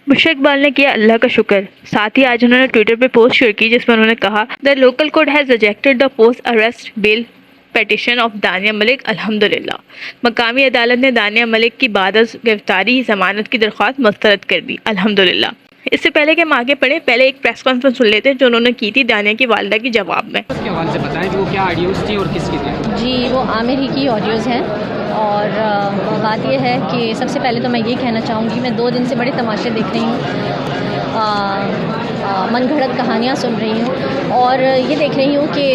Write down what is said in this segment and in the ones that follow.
बुशरा इकबाल ने किया अल्लाह का शुक्र। साथ ही आज उन्होंने ट्विटर पे पोस्ट शेयर की जिसमें उन्होंने कहा, the local court has rejected the post arrest bell petition of दानिया मलिक अल्हम्दुलिल्लाह। मकामी अदालत ने दानिया मलिक की बाद गिरफ्तारी जमानत की दरख्वास्त मुस्तरद कर दी, अल्हम्दुलिल्लाह। इससे पहले कि हम आगे पढ़े, पहले एक प्रेस कॉन्फ्रेंस सुन लेते हैं जो उन्होंने की थी दानिया की वालदा के जवाब में। उसके हवाले से बताएं कि वो क्या ऑडियोज़ थी और किसकी थी? जी, वो आमिर ही की ऑडियोज़ हैं। और बात यह है कि सबसे पहले तो मैं ये कहना चाहूँगी, मैं 2 दिन से बड़े तमाशे देख रही हूँ, मन घड़त कहानियाँ सुन रही हूँ और ये देख रही हूँ कि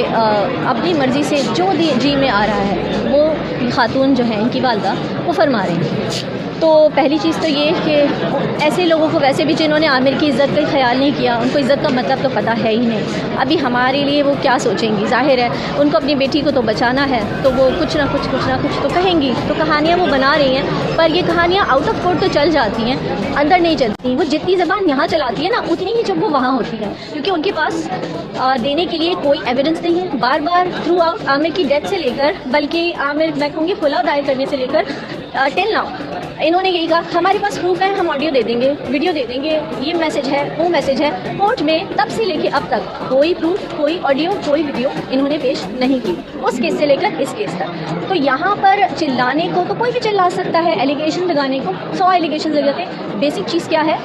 अपनी मर्ज़ी से जो जी में आ रहा है वो खातून जो है इनकी वालदा वो फरमा रही हैं। तो पहली चीज़ तो ये कि ऐसे लोगों को, वैसे भी जिन्होंने आमिर की इज़्ज़त का ख्याल नहीं किया, उनको इज़्ज़त का मतलब तो पता है ही नहीं। अभी हमारे लिए वो क्या सोचेंगी? ज़ाहिर है उनको अपनी बेटी को तो बचाना है, तो वो कुछ ना कुछ तो कहेंगी। तो कहानियाँ वो बना रही हैं, पर ये कहानियाँ आउट ऑफ कोर्ट तो चल जाती हैं, अंदर नहीं चलती। वो जितनी ज़बान यहाँ चलाती है ना, उतनी ही जब वो वहाँ होती है, क्योंकि उनके पास देने के लिए कोई एविडेंस नहीं है। बार बार थ्रू आउट आमिर की डेथ से लेकर, बल्कि आमिर मैं कहूँगी खुला दायर करने से लेकर टिल नाउ इन्होंने यही कहा, हमारे पास प्रूफ है, हम ऑडियो दे देंगे, वीडियो दे देंगे, ये मैसेज है, वो मैसेज है। कोर्ट में तब से लेके अब तक कोई प्रूफ, कोई ऑडियो, कोई वीडियो इन्होंने पेश नहीं की, उस केस से लेकर इस केस तक। तो यहाँ पर चिल्लाने को तो कोई भी चिल्ला सकता है, एलिगेशन लगाने को 100 एलिगेशन लगाते हैं। बेसिक चीज़ क्या है,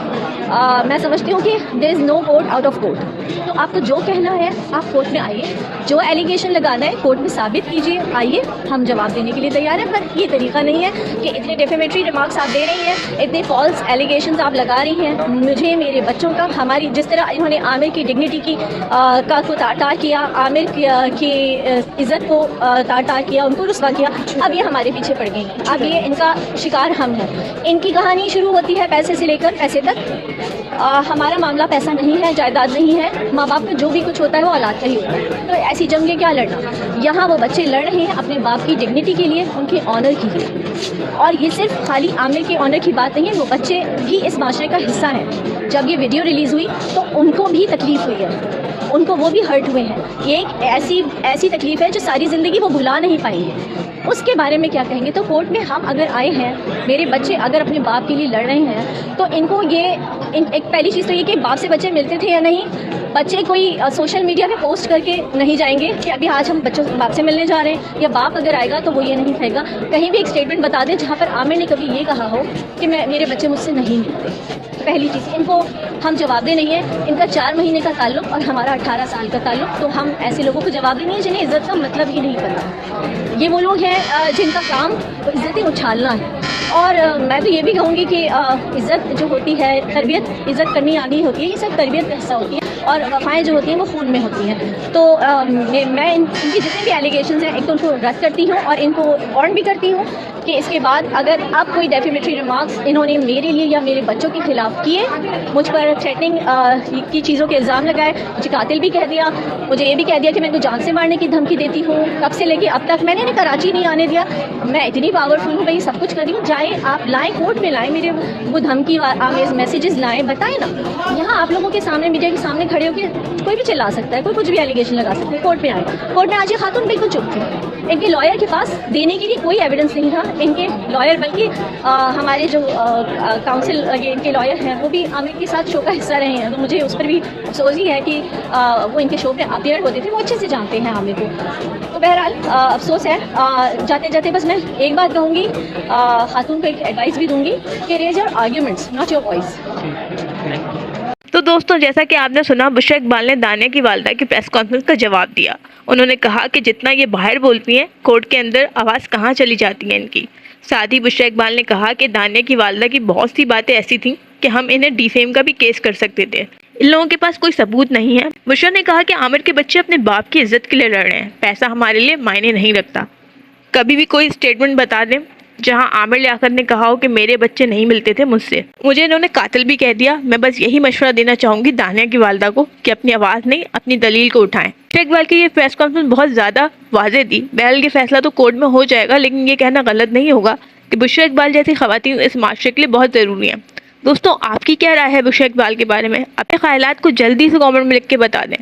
मैं समझती हूँ कि there is no court out of court. तो आपको जो कहना है आप कोर्ट में आइए, जो एलिगेशन लगाना है कोर्ट में साबित कीजिए, आइए, हम जवाब देने के लिए तैयार हैं। पर ये तरीका नहीं है कि इतने डिफेमेटरी रिमार्क्स आप दे रही हैं, इतने फॉल्स एलिगेशंस आप लगा रही हैं मुझे, मेरे बच्चों का, हमारी, जिस तरह इन्होंने आमिर की डिग्निटी की को तार किया, आमिर की इज़्ज़त को तार किया, उनको रुस्वा किया। अब ये हमारे पीछे पड़ गई, अब ये इनका शिकार हम हैं। इनकी कहानी शुरू होती है पैसे से लेकर पैसे तक। हमारा मामला पैसा नहीं है, जायदाद नहीं है, माँ बाप का जो भी कुछ होता है वो औलाद का ही होता है। तो ऐसी जंगें क्या लड़ना? यहाँ वो बच्चे लड़ रहे हैं अपने बाप की डिग्निटी के लिए, उनके ऑनर के लिए। और ये सिर्फ खाली आमिर के ऑनर की बात नहीं है, वो बच्चे भी इस माशरे का हिस्सा हैं। जब ये वीडियो रिलीज़ हुई तो उनको भी तकलीफ़ हुई है, उनको वो भी हर्ट हुए हैं। ये एक ऐसी तकलीफ़ है जो सारी ज़िंदगी वो भुला नहीं पाएंगे। उसके बारे में क्या कहेंगे? तो कोर्ट में हम अगर आए हैं, मेरे बच्चे अगर अपने बाप के लिए लड़ रहे हैं, तो इनको एक पहली चीज़ तो ये कि बाप से बच्चे मिलते थे या नहीं। बच्चे कोई सोशल मीडिया पे पोस्ट करके नहीं जाएंगे कि अभी आज हम बच्चों बाप से मिलने जा रहे हैं, या बाप अगर आएगा तो वो ये नहीं कहेगा, कहीं भी एक स्टेटमेंट बता दें जहाँ पर आमिर ने कभी ये कहा हो कि मेरे बच्चे मुझसे नहीं मिलते। पहली चीज़, इनको हम जवाबदेह नहीं है। इनका 4 महीने का ताल्लुक और हमारा 18 साल का ताल्लुक, तो हम ऐसे लोगों को जवाब देनी है जिन्हें इज़्ज़त का मतलब ही नहीं पता। ये वो लोग हैं जिनका काम इज़्ज़तें उछालना है। और मैं तो ये भी कहूँगी कि इज़्ज़त जो होती है, तरबियत, इज़्ज़त करनी आनी होती है, ये सब तरबियत का हिस्सा होती है, और वफ़ाएँ जो होती हैं वो खून में होती हैं। तो मैं इनकी जितने भी एलिगेशंस हैं, एक तो उनको रद्द करती हूँ और इनको वार्न भी करती हूँ कि इसके बाद अगर अब कोई डेफिमेटरी रिमार्क्स इन्होंने मेरे लिए या मेरे बच्चों के खिलाफ किए, मुझ पर थ्रेटनिंग की चीज़ों के इल्ज़ाम लगाए, मुझे कातिल भी कह दिया, मुझे ये भी कह दिया कि मैं इनको जान से मारने की धमकी देती हूँ, तब से लेके अब तक मैंने इन्हें कराची नहीं आने दिया, मैं इतनी पावरफुल हूँ, भाई सब कुछ कर रही हूँ, जाए आप लाएँ, कोर्ट में लाएँ, मेरे वो धमकी आमेज मैसेजेस लाएँ, बताएं ना। यहाँ आप लोगों के सामने, मीडिया के सामने खड़े होकर कोई भी चिल्ला सकता है, कोई कुछ भी एलिगेशन लगा सकता है। कोर्ट में आए, कोर्ट में आज ये खातून बिल्कुल चुप थे। इनके लॉयर के पास देने के लिए कोई एविडेंस नहीं था। इनके लॉयर, बल्कि हमारे जो काउंसिल इनके लॉयर हैं, वो भी आमिर के साथ शो का हिस्सा रहे हैं, तो मुझे उस पर भी अफसोस ही है कि वो इनके शो पे अपीयर होते थे, वो अच्छे से जानते हैं आमिर को। तो बहरहाल अफसोस है। जाते जाते बस मैं एक बात कहूँगी, खातून को एक एडवाइस भी दूँगी कि raise your arguments, not your voice. तो दोस्तों, जैसा कि आपने सुना, बुशरा इकबाल ने दानिया की वालदा की प्रेस कॉन्फ्रेंस का जवाब दिया। उन्होंने कहा कि जितना ये बाहर बोलती हैं, कोर्ट के अंदर आवाज़ कहाँ चली जाती है इनकी। साथ ही बुशरा इकबाल ने कहा कि दानिया की वालदा की बहुत सी बातें ऐसी थीं कि हम इन्हें डिफेम का भी केस कर सकते थे। इन लोगों के पास कोई सबूत नहीं है। बुशरा ने कहा कि आमिर के बच्चे अपने बाप की इज्जत के लिए लड़ रहे हैं, पैसा हमारे लिए मायने नहीं रखता। कभी भी कोई स्टेटमेंट बता दें जहां आमिर लियाकत ने कहा हो कि मेरे बच्चे नहीं मिलते थे मुझसे, मुझे इन्होंने कातिल भी कह दिया। मैं बस यही मशवरा देना चाहूँगी दानिया की वालदा को कि अपनी आवाज़ नहीं, अपनी दलील को उठाएं। बुशरा इकबाल की ये प्रेस कॉन्फ्रेंस बहुत ज़्यादा वाज़ेह थी। बहरहाल ये फैसला तो कोर्ट में हो जाएगा, लेकिन ये कहना गलत नहीं होगा कि बुशरा इकबाल जैसी ख़वातीन इस माशरे के लिए बहुत ज़रूरी हैं। दोस्तों, आपकी क्या राय है बुशरा इकबाल के बारे में? अपने ख्यालात को जल्दी से कमेंट में लिख के बता दें।